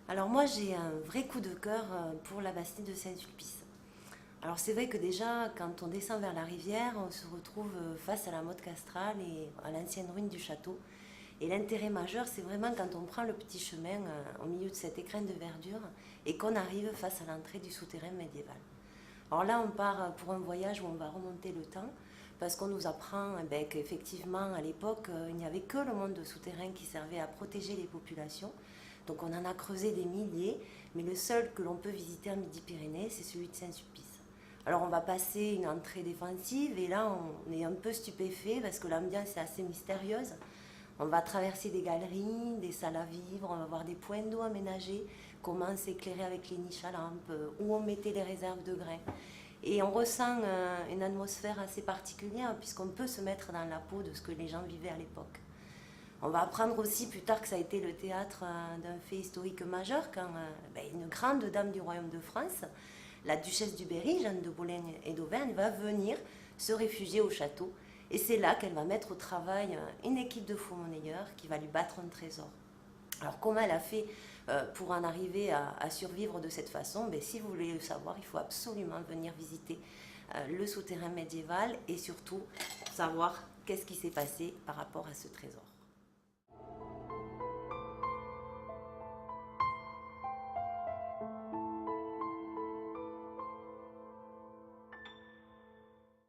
Alors moi j'ai un vrai coup de cœur pour la bastide de Saint-Sulpice. Alors c'est vrai que déjà quand on descend vers la rivière, on se retrouve face à la motte castrale et à l'ancienne ruine du château. Et l'intérêt majeur, c'est vraiment quand on prend le petit chemin au milieu de cet écrin de verdure et qu'on arrive face à l'entrée du souterrain médiéval. Alors là, on part pour un voyage où on va remonter le temps parce qu'on nous apprend qu'effectivement, à l'époque, il n'y avait que le monde souterrain qui servait à protéger les populations. Donc on en a creusé des milliers, mais le seul que l'on peut visiter en Midi-Pyrénées, c'est celui de Saint-Sulpice. Alors on va passer une entrée défensive et là on est un peu stupéfait parce que l'ambiance est assez mystérieuse. On va traverser des galeries, des salles à vivre, on va voir des points d'eau aménagés, comment s'éclairer avec les niches à lampes, où on mettait les réserves de grains. Et on ressent une atmosphère assez particulière puisqu'on peut se mettre dans la peau de ce que les gens vivaient à l'époque. On va apprendre aussi plus tard que ça a été le théâtre d'un fait historique majeur quand une grande dame du royaume de France, la duchesse du Berry, Jeanne de Boulogne et d'Auvergne, va venir se réfugier au château. Et c'est là qu'elle va mettre au travail une équipe de faux-monnayeurs qui va lui battre un trésor. Alors comment elle a fait pour en arriver à survivre de cette façon? Si vous voulez le savoir, il faut absolument venir visiter le souterrain médiéval et surtout savoir qu'est-ce qui s'est passé par rapport à ce trésor.